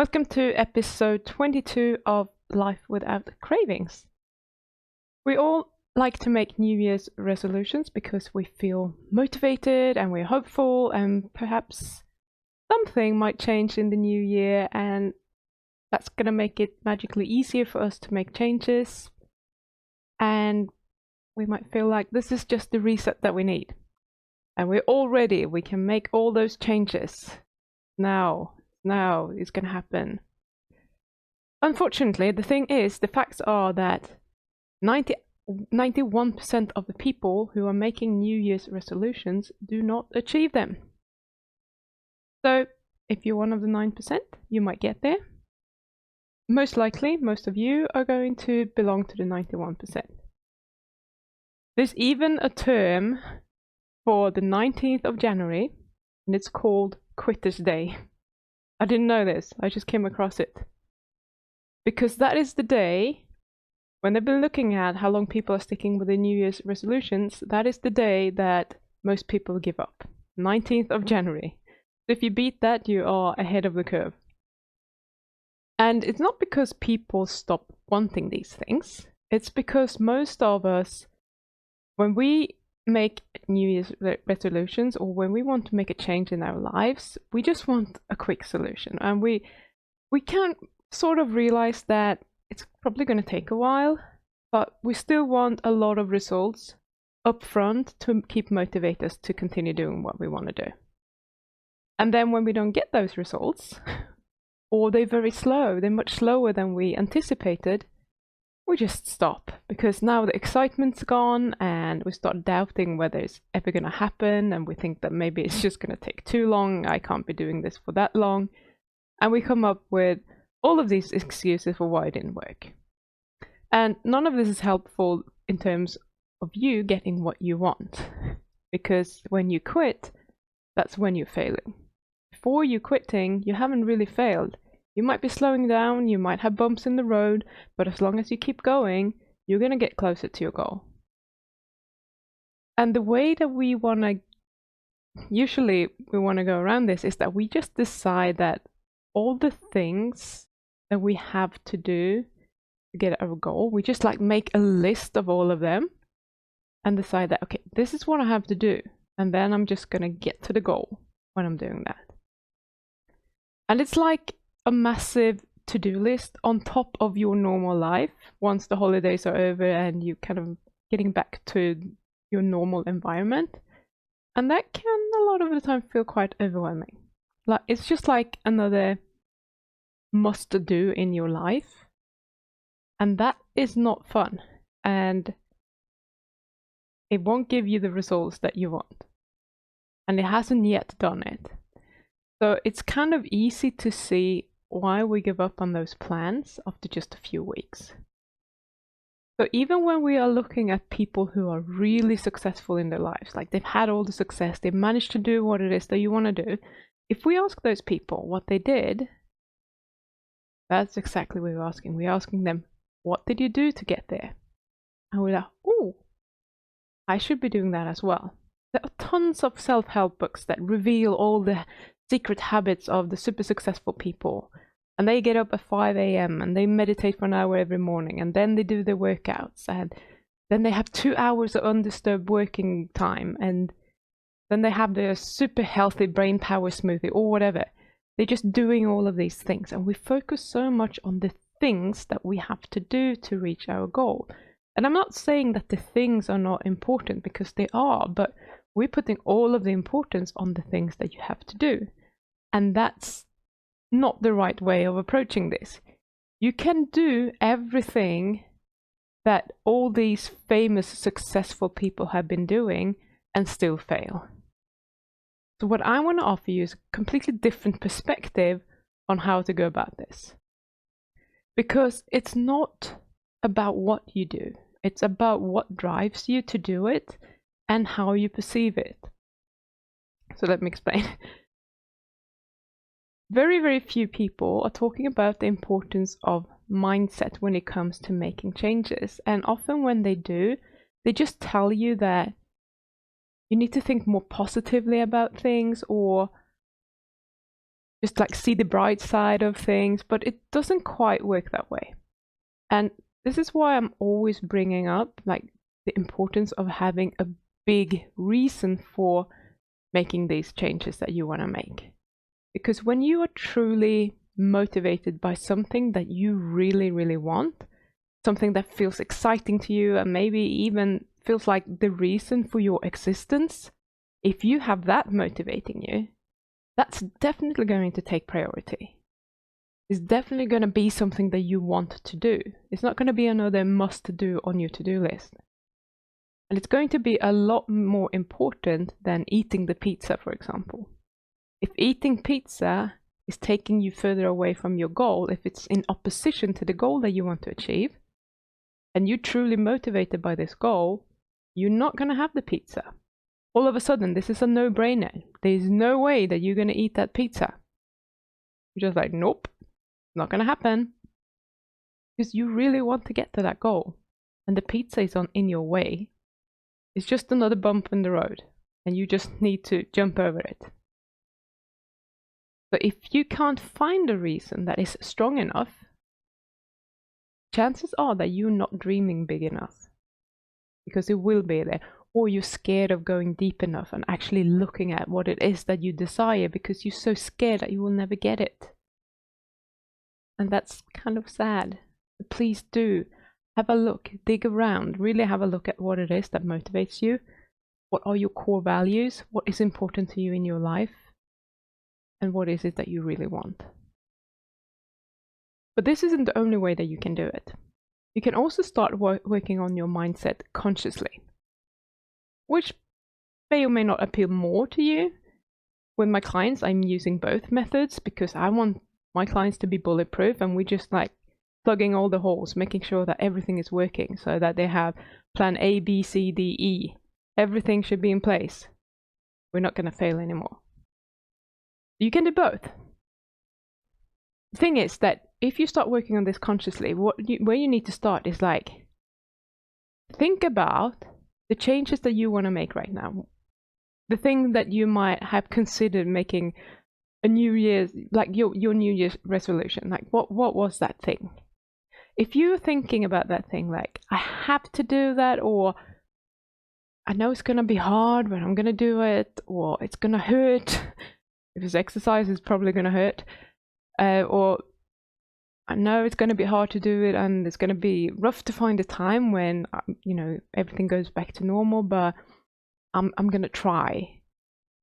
Welcome to episode 22 of Life Without Cravings. We all like to make New Year's resolutions because we feel motivated and we're hopeful, and perhaps something might change in the new year, and that's going to make it magically easier for us to make changes. And we might feel like this is just the reset that we need. And we're all ready. We can make all those changes now. Now it's going to happen. Unfortunately, the facts are that 91% of the people who are making New Year's resolutions do not achieve them. So if you're one of the 9%, you might get there. Most likely, most of you are going to belong to the 91%. There's even a term for the 19th of January, and it's called Quitter's Day. I didn't know this, I just came across it. Because that is the day, when they've been looking at how long people are sticking with the New Year's resolutions, that is the day that most people give up. 19th of January. So if you beat that, you are ahead of the curve. And it's not because people stop wanting these things. It's because most of us, when we make New Year's resolutions, or when we want to make a change in our lives, we just want a quick solution, and we can sort of realize that it's probably going to take a while, but we still want a lot of results up front to keep motivate us to continue doing what we want to do. And then when we don't get those results, or they're very slow, they're much slower than we anticipated, we just stop, because now the excitement's gone and we start doubting whether it's ever going to happen, and we think that maybe it's just going to take too long, I can't be doing this for that long, and we come up with all of these excuses for why it didn't work. And none of this is helpful in terms of you getting what you want, because when you quit, that's when you're failing. Before you quitting, you haven't really failed. You might be slowing down, you might have bumps in the road, but as long as you keep going, you're going to get closer to your goal. And the way that we want to go around this is that we just decide that all the things that we have to do to get our goal, we just make a list of all of them and decide that, okay, this is what I have to do, and then I'm just going to get to the goal when I'm doing that. And it's like a massive to-do list on top of your normal life once the holidays are over and you kind of getting back to your normal environment. And that can a lot of the time feel quite overwhelming. It's just like another must-do in your life, and that is not fun, and it won't give you the results that you want, and it hasn't yet done it. So it's kind of easy to see why we give up on those plans after just a few weeks. So even when we are looking at people who are really successful in their lives, like they've had all the success, they've managed to do what it is that you want to do, if we ask those people what they did, that's exactly what we're asking. We're asking them, what did you do to get there? And we're like, oh, I should be doing that as well. There are tons of self-help books that reveal all the secret habits of the super successful people, and they get up at 5 a.m. and they meditate for an hour every morning, and then they do their workouts, and then they have 2 hours of undisturbed working time, and then they have their super healthy brain power smoothie or whatever. They're just doing all of these things, and we focus so much on the things that we have to do to reach our goal. And I'm not saying that the things are not important, because they are, but we're putting all of the importance on the things that you have to do. And that's not the right way of approaching this. You can do everything that all these famous successful people have been doing and still fail. So what I want to offer you is a completely different perspective on how to go about this. Because it's not about what you do, it's about what drives you to do it and how you perceive it. So let me explain. Very, very few people are talking about the importance of mindset when it comes to making changes. And often when they do, they just tell you that you need to think more positively about things, or just like see the bright side of things, but it doesn't quite work that way. And this is why I'm always bringing up like the importance of having a big reason for making these changes that you want to make. Because when you are truly motivated by something that you really, really want, something that feels exciting to you and maybe even feels like the reason for your existence, if you have that motivating you, that's definitely going to take priority. It's definitely going to be something that you want to do. It's not going to be another must do on your to-do list. And it's going to be a lot more important than eating the pizza, for example. If eating pizza is taking you further away from your goal, if it's in opposition to the goal that you want to achieve, and you're truly motivated by this goal, you're not going to have the pizza. All of a sudden, this is a no-brainer. There's no way that you're going to eat that pizza. You're just like, nope, not going to happen. Because you really want to get to that goal. And the pizza is in your way. It's just another bump in the road. And you just need to jump over it. But if you can't find a reason that is strong enough, chances are that you're not dreaming big enough. Because it will be there. Or you're scared of going deep enough and actually looking at what it is that you desire because you're so scared that you will never get it. And that's kind of sad. But please do have a look, dig around, really have a look at what it is that motivates you. What are your core values? What is important to you in your life? And what is it that you really want? But this isn't the only way that you can do it. You can also start working on your mindset consciously, which may or may not appeal more to you. With my clients, I'm using both methods because I want my clients to be bulletproof, and we just like plugging all the holes, making sure that everything is working so that they have plan A, B, C, D, E. Everything should be in place. We're not going to fail anymore. You can do both. The thing is that if you start working on this consciously, where you need to start is like, think about the changes that you want to make right now. The thing that you might have considered making a New Year's, like your New Year's resolution. Like what was that thing? If you're thinking about that thing, like I have to do that, or I know it's going to be hard, but I'm going to do it, or it's going to hurt. If it's exercise, it's probably going to hurt. Or I know it's going to be hard to do it, and it's going to be rough to find a time when everything goes back to normal, but I'm going to try.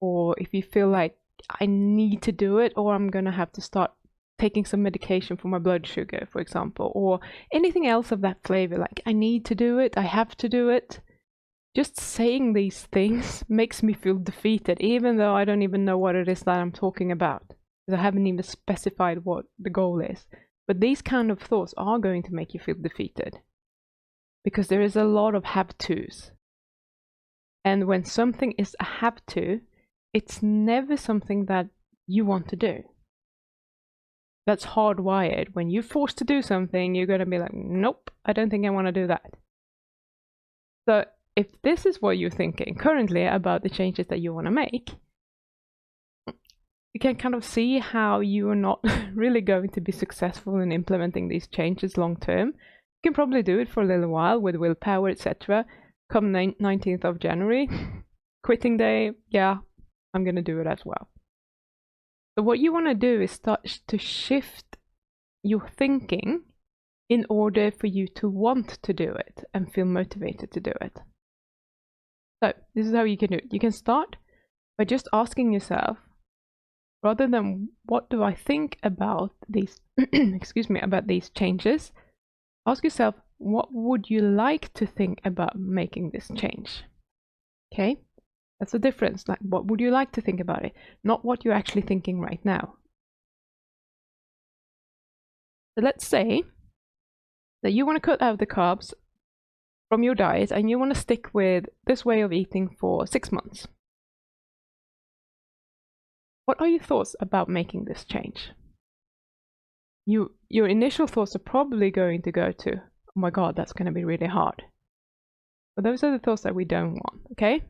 Or if you feel like I need to do it, or I'm going to have to start taking some medication for my blood sugar, for example, or anything else of that flavor, like I need to do it, I have to do it. Just saying these things makes me feel defeated, even though I don't even know what it is that I'm talking about, because I haven't even specified what the goal is. But these kind of thoughts are going to make you feel defeated, because there is a lot of have-tos. And when something is a have-to, it's never something that you want to do. That's hardwired. When you're forced to do something, you're going to be like, nope, I don't think I want to do that. So if this is what you're thinking currently about the changes that you want to make, you can kind of see how you are not really going to be successful in implementing these changes long term. You can probably do it for a little while with willpower, etc. Come 19th of January, quitting day, yeah, I'm going to do it as well. So what you want to do is start to shift your thinking in order for you to want to do it and feel motivated to do it. So this is how you can do it. You can start by just asking yourself, rather than what do I think about these about these changes, ask yourself, what would you like to think about making this change? Okay? That's the difference. Like, what would you like to think about it? Not what you're actually thinking right now. So let's say that you want to cut out the carbs from your diet and you want to stick with this way of eating for 6 months. What are your thoughts about making this change? Your initial thoughts are probably going to go to, oh my God, that's going to be really hard. But those are the thoughts that we don't want, okay?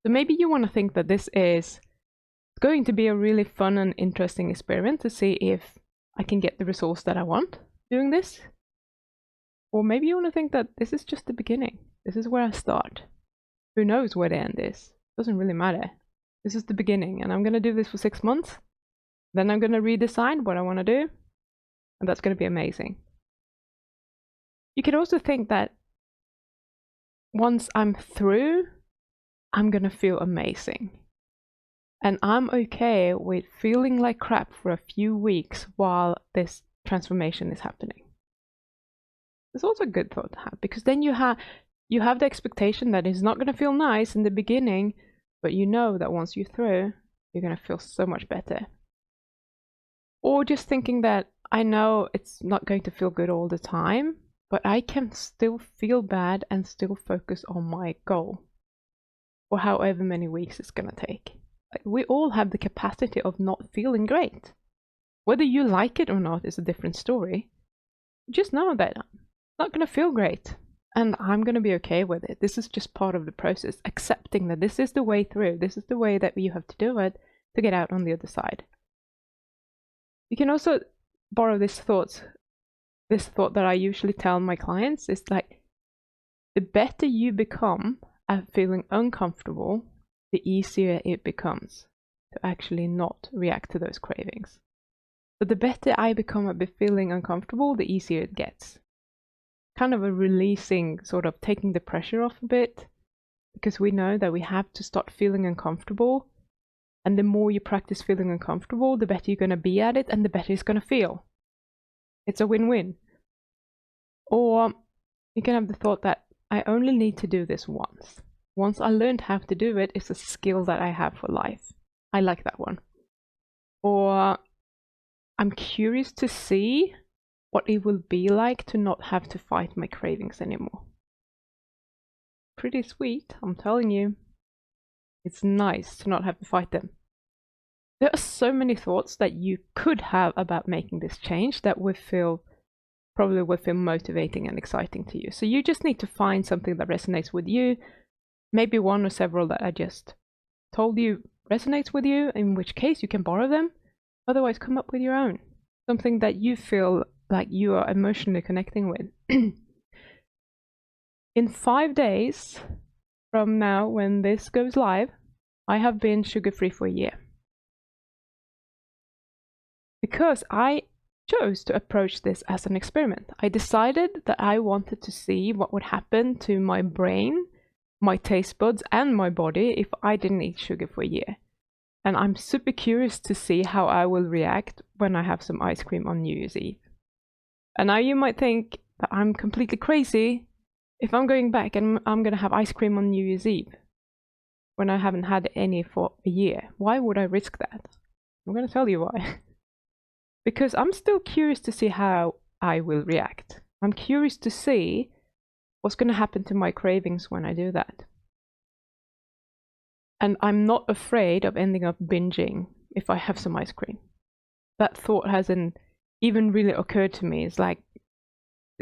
So maybe you want to think that this is going to be a really fun and interesting experiment to see if I can get the results that I want doing this. Or maybe you want to think that this is just the beginning. This is where I start. Who knows where the end is? Doesn't really matter. This is the beginning, and I'm going to do this for 6 months. Then I'm going to redesign what I want to do, and that's going to be amazing. You could also think that once I'm through, I'm going to feel amazing. And I'm okay with feeling like crap for a few weeks while this transformation is happening. It's also a good thought to have, because then you have the expectation that it's not going to feel nice in the beginning, but you know that once you're through, you're going to feel so much better. Or just thinking that I know it's not going to feel good all the time, but I can still feel bad and still focus on my goal for however many weeks it's going to take. Like, we all have the capacity of not feeling great. Whether you like it or not is a different story. Just know that it's not going to feel great, and I'm going to be okay with it. This is just part of the process, accepting that this is the way through. This is the way that you have to do it to get out on the other side. You can also borrow this thought that I usually tell my clients is like, the better you become at feeling uncomfortable, the easier it becomes to actually not react to those cravings. So the better I become at feeling uncomfortable, the easier it gets. Kind of a releasing, sort of taking the pressure off a bit, because we know that we have to start feeling uncomfortable, and the more you practice feeling uncomfortable, the better you're going to be at it, and the better it's going to feel. It's a win-win. Or you can have the thought that I only need to do this once. Once I learned how to do it, it's a skill that I have for life. I like that one. Or I'm curious to see what it will be like to not have to fight my cravings anymore. Pretty sweet, I'm telling you. It's nice to not have to fight them. There are so many thoughts that you could have about making this change that probably would feel motivating and exciting to you. So you just need to find something that resonates with you. Maybe one or several that I just told you resonates with you, in which case you can borrow them. Otherwise, come up with your own. Something that you feel like you are emotionally connecting with. In 5 days from now, when this goes live, I have been sugar-free for a year. Because I chose to approach this as an experiment. I decided that I wanted to see what would happen to my brain, my taste buds, and my body if I didn't eat sugar for a year. And I'm super curious to see how I will react when I have some ice cream on New Year's Eve. And now you might think that I'm completely crazy if I'm going back and I'm going to have ice cream on New Year's Eve when I haven't had any for a year. Why would I risk that? I'm going to tell you why. Because I'm still curious to see how I will react. I'm curious to see what's going to happen to my cravings when I do that. And I'm not afraid of ending up binging if I have some ice cream. That thought hasn't even really occurred to me. It's like,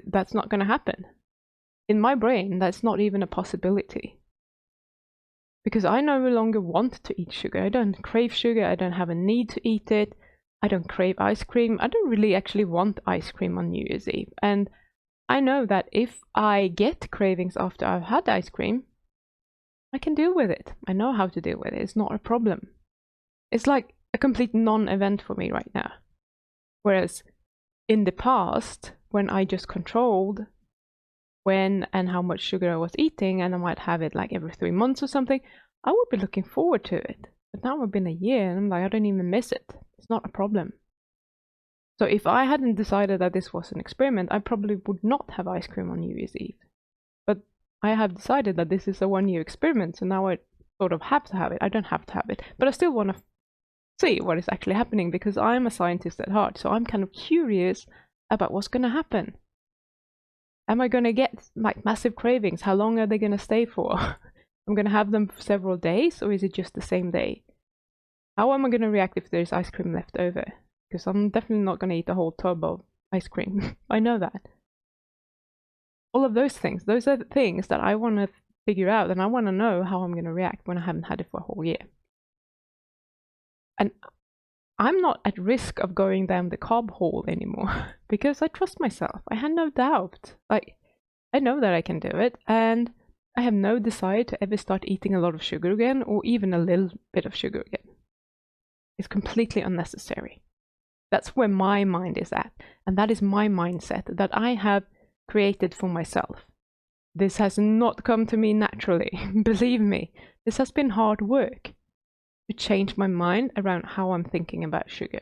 that's not going to happen. In my brain, that's not even a possibility. Because I no longer want to eat sugar. I don't crave sugar. I don't have a need to eat it. I don't crave ice cream. I don't really actually want ice cream on New Year's Eve. And I know that if I get cravings after I've had ice cream, I can deal with it. I know how to deal with it. It's not a problem. It's like a complete non-event for me right now. Whereas in the past, when I just controlled when and how much sugar I was eating, and I might have it like every 3 months or something, I would be looking forward to it. But now it's been a year and I'm like, I don't even miss it. It's not a problem. So if I hadn't decided that this was an experiment, I probably would not have ice cream on New Year's Eve. But I have decided that this is a 1-year experiment, so now I sort of have to have it. I don't have to have it, but I still want to see what is actually happening because I'm a scientist at heart. So I'm kind of curious about what's going to happen. Am I going to get like massive cravings? How long are they going to stay for? I'm going to have them for several days, or is it just the same day? How am I going to react if there's ice cream left over? Because I'm definitely not going to eat a whole tub of ice cream. I know that. All of those things, those are the things that I want to figure out, and I want to know how I'm going to react when I haven't had it for a whole year. And I'm not at risk of going down the carb hole anymore because I trust myself. I had no doubt. Like, I know that I can do it, and I have no desire to ever start eating a lot of sugar again, or even a little bit of sugar again. It's completely unnecessary. That's where my mind is at, and that is my mindset that I have created for myself. This has not come to me naturally. Believe me, this has been hard work to change my mind around how I'm thinking about sugar.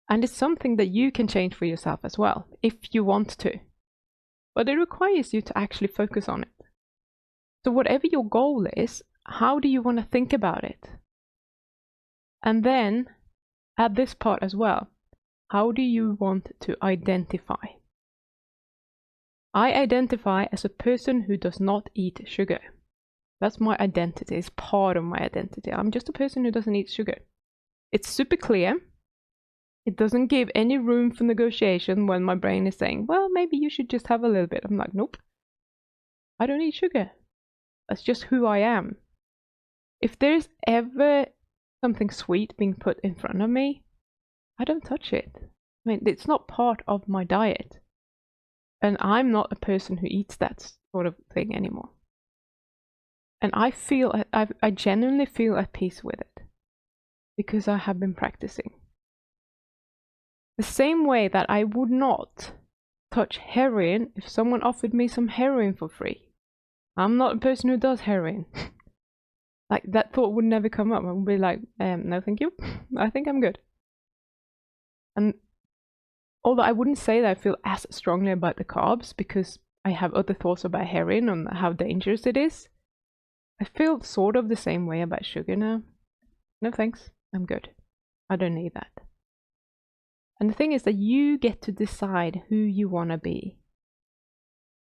And it's something that you can change for yourself as well, if you want to. But it requires you to actually focus on it. So whatever your goal is, how do you want to think about it? And then add this part as well. How do you want to identify? I identify as a person who does not eat sugar. That's my identity. It's part of my identity. I'm just a person who doesn't eat sugar. It's super clear. It doesn't give any room for negotiation when my brain is saying, well, maybe you should just have a little bit. I'm like, nope. I don't eat sugar. That's just who I am. If there's ever something sweet being put in front of me, I don't touch it. I mean, it's not part of my diet. And I'm not a person who eats that sort of thing anymore. And I genuinely feel at peace with it because I have been practicing. The same way that I would not touch heroin if someone offered me some heroin for free. I'm not a person who does heroin. Like, that thought would never come up. I would be like, no thank you. I think I'm good. And although I wouldn't say that I feel as strongly about the carbs because I have other thoughts about heroin and how dangerous it is, I feel sort of the same way about sugar now. No thanks, I'm good. I don't need that. And the thing is that you get to decide who you want to be.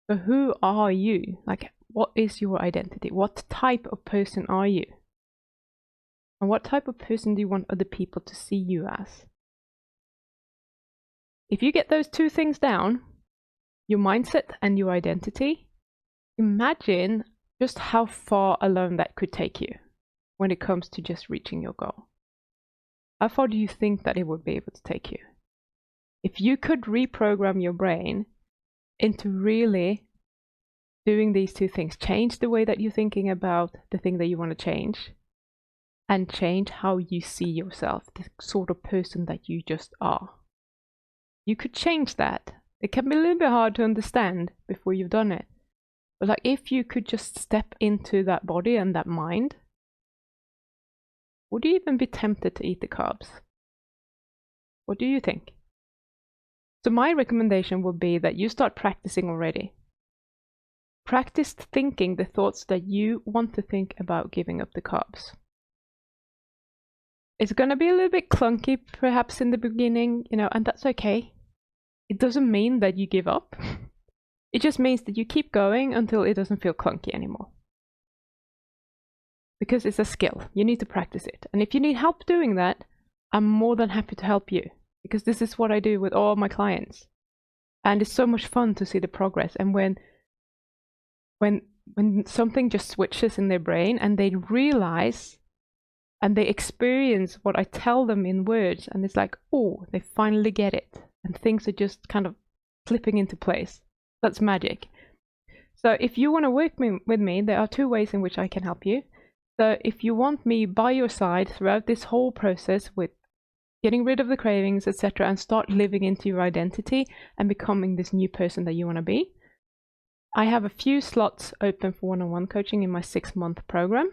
So who are you? Like, what is your identity? What type of person are you? And what type of person do you want other people to see you as? If you get those two things down, your mindset and your identity, imagine just how far alone that could take you when it comes to just reaching your goal. How far do you think that it would be able to take you? If you could reprogram your brain into really doing these two things, change the way that you're thinking about the thing that you want to change, and change how you see yourself, the sort of person that you just are. You could change that. It can be a little bit hard to understand before you've done it. But like, if you could just step into that body and that mind, would you even be tempted to eat the carbs? What do you think? So my recommendation would be that you start practicing already. Practice thinking the thoughts that you want to think about giving up the carbs. It's going to be a little bit clunky perhaps in the beginning, and that's okay. It doesn't mean that you give up. It just means that you keep going until it doesn't feel clunky anymore. Because it's a skill. You need to practice it. And if you need help doing that, I'm more than happy to help you. Because this is what I do with all my clients. And it's so much fun to see the progress. And when something just switches in their brain and they realize and they experience what I tell them in words, and it's like, oh, they finally get it. And things are just kind of slipping into place. That's magic. So if you want to work with me, there are two ways in which I can help you. So if you want me by your side throughout this whole process with getting rid of the cravings, etc., and start living into your identity and becoming this new person that you want to be, I have a few slots open for one-on-one coaching in my 6-month program.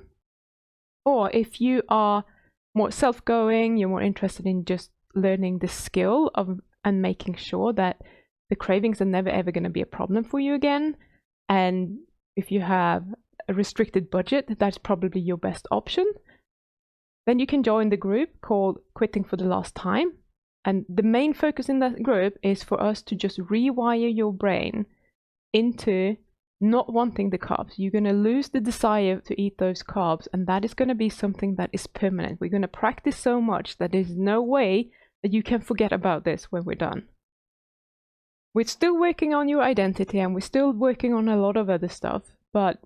Or if you are more self-going, you're more interested in just learning the skill of and making sure that the cravings are never ever going to be a problem for you again. And if you have a restricted budget, that's probably your best option. Then you can join the group called Quitting for the Last Time. And the main focus in that group is for us to just rewire your brain into not wanting the carbs. You're going to lose the desire to eat those carbs, and that is going to be something that is permanent. We're going to practice so much that there's no way that you can forget about this when we're done. We're still working on your identity and we're still working on a lot of other stuff, but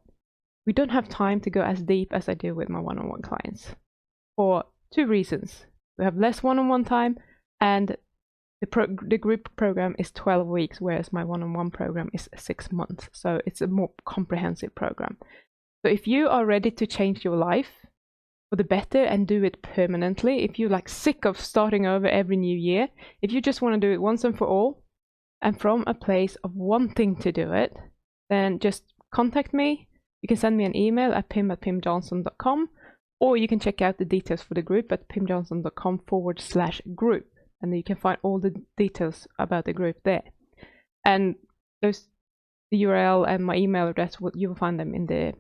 we don't have time to go as deep as I do with my one-on-one clients, or 2 reasons. We have less one-on-one time, and the group program is 12 weeks, whereas my one-on-one program is 6 months. So it's a more comprehensive program. So if you are ready to change your life for the better and do it permanently, if you're like sick of starting over every new year, if you just want to do it once and for all, and from a place of wanting to do it, then just contact me. You can send me an email at pim@pimjansson.com, or you can check out the details for the group at pimjansson.com/group. And you can find all the details about the group there. And the URL and my email address, you will find them in the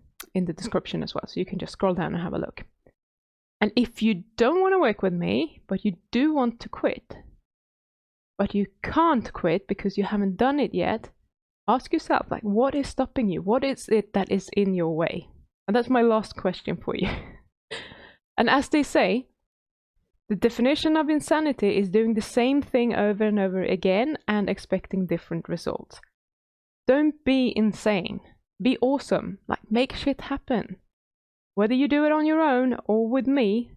description as well. So you can just scroll down and have a look. And if you don't want to work with me, but you do want to quit, but you can't quit because you haven't done it yet, ask yourself, like, what is stopping you? What is it that is in your way? And that's my last question for you. And as they say, the definition of insanity is doing the same thing over and over again and expecting different results. Don't be insane. Be awesome. Like, make shit happen. Whether you do it on your own or with me,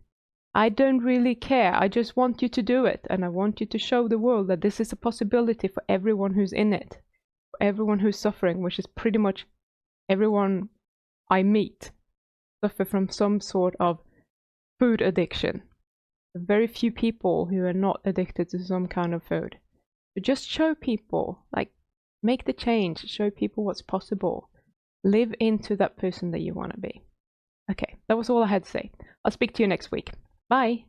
I don't really care. I just want you to do it. And I want you to show the world that this is a possibility for everyone who's in it. For everyone who's suffering, which is pretty much everyone I meet, suffer from some sort of food addiction. Very few people who are not addicted to some kind of food. But just show people, like, make the change, show people what's possible. Live into that person that you want to be. Okay, that was all I had to say. I'll speak to you next week. Bye.